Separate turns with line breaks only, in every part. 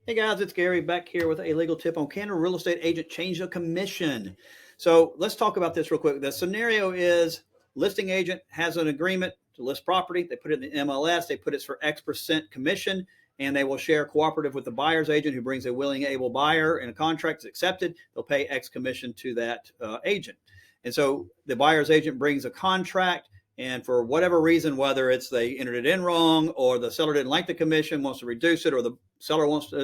Hey guys, it's Gary back here with a legal tip on can a real estate agent change a commission? So let's talk about this real quick. The scenario is listing agent has an agreement to list property. They put it in the MLS. They put it for X% commission, and they will share cooperative with the buyer's agent who brings a willing, able buyer and a contract is accepted. They'll pay X commission to that agent. And so the buyer's agent brings a contract. And for whatever reason, whether it's they entered it in wrong or the seller didn't like the commission, wants to reduce it, or the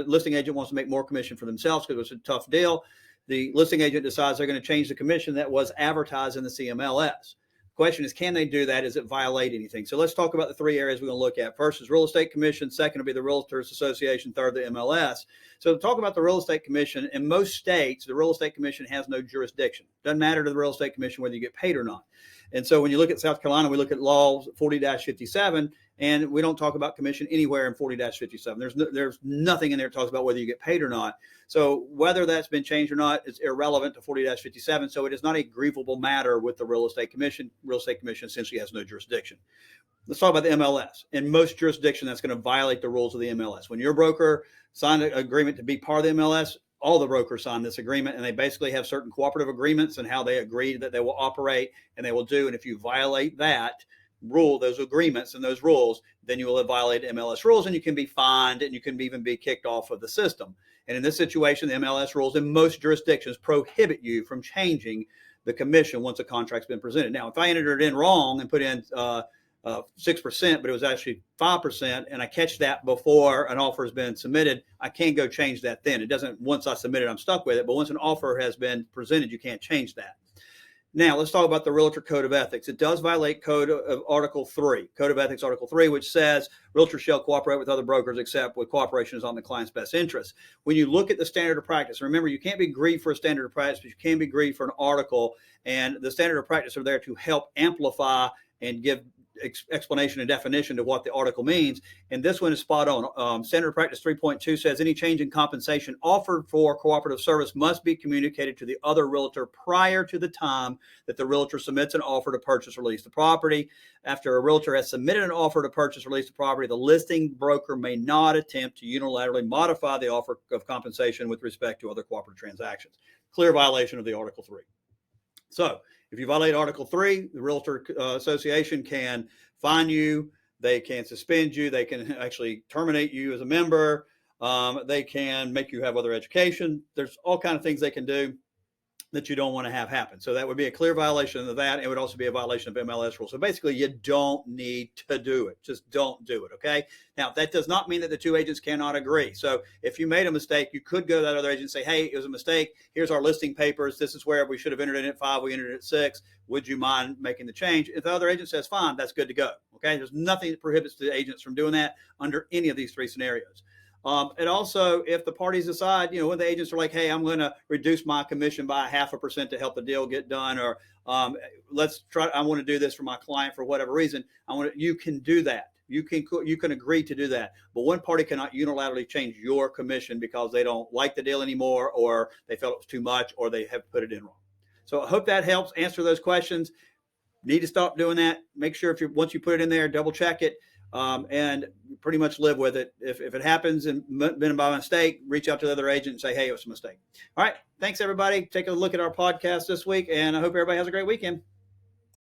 listing agent wants to make more commission for themselves because it's a tough deal, the listing agent decides they're going to change the commission that was advertised in the CMLS. Question is, can they do that? Does it violate anything? So let's talk about the three areas we're going to look at. First is real estate commission. Second will be the Realtors Association. Third, the MLS. So to talk about the real estate commission, in most states, the real estate commission has no jurisdiction. Doesn't matter to the real estate commission whether you get paid or not. And so when you look at South Carolina, we look at law 40-57, and we don't talk about commission anywhere in 40-57. There's nothing in there that talks about whether you get paid or not. So whether that's been changed or not is irrelevant to 40-57. So it is not a grievable matter with the real estate commission. Real estate commission essentially has no jurisdiction. Let's talk about the MLS. In most jurisdictions, that's going to violate the rules of the MLS. When your broker signed an agreement to be part of the MLS, all the brokers sign this agreement, and they basically have certain cooperative agreements and how they agree that they will operate and they will do. And if you violate that rule, those agreements and those rules, then you will have violated MLS rules, and you can be fined, and you can even be kicked off of the system. And in this situation, the MLS rules in most jurisdictions prohibit you from changing the commission once a contract's been presented. Now, if I entered it in wrong and put in 6%, but it was actually 5%, and I catch that before an offer has been submitted, I can't go change that then. It doesn't, once I submit it, I'm stuck with it. But once an offer has been presented, you can't change that. Now, let's talk about the Realtor Code of Ethics. It does violate Code of Article 3, Code of Ethics Article 3, which says realtors shall cooperate with other brokers except when cooperation is on the client's best interest. When you look at the standard of practice, remember, you can't be grieved for a standard of practice, but you can be grieved for an article, and the standard of practice are there to help amplify and give explanation and definition to what the article means. And this one is spot on. Standard Practice 3.2 says any change in compensation offered for cooperative service must be communicated to the other realtor prior to the time that the realtor submits an offer to purchase or lease the property. After a realtor has submitted an offer to purchase or lease the property, the listing broker may not attempt to unilaterally modify the offer of compensation with respect to other cooperative transactions. Clear violation of the Article 3. So if you violate Article 3, the Realtor Association can fine you, they can suspend you, they can actually terminate you as a member, they can make you have other education. There's all kinds of things they can do that you don't want to have happen. So that would be a clear violation of that. It would also be a violation of MLS rules. So basically, you don't need to do it. Just don't do it, okay? Now, that does not mean that the two agents cannot agree. So if you made a mistake, you could go to that other agent and say, hey, it was a mistake. Here's our listing papers. This is where we should have entered in at 5. We entered at 6. Would you mind making the change? If the other agent says, fine, that's good to go, okay? There's nothing that prohibits the agents from doing that under any of these three scenarios. And also, if the parties decide, when the agents are like, hey, I'm going to reduce my commission by 0.5% to help the deal get done, or I want to do this for my client for whatever reason, you can do that. You can agree to do that. But one party cannot unilaterally change your commission because they don't like the deal anymore, or they felt it was too much, or they have put it in wrong. So I hope that helps answer those questions. Need to stop doing that. Make sure once you put it in there, double check it. And pretty much live with it. If it happens and been by mistake, reach out to the other agent and say, hey, it was a mistake. All right. Thanks, everybody. Take a look at our podcast this week, and I hope everybody has a great weekend.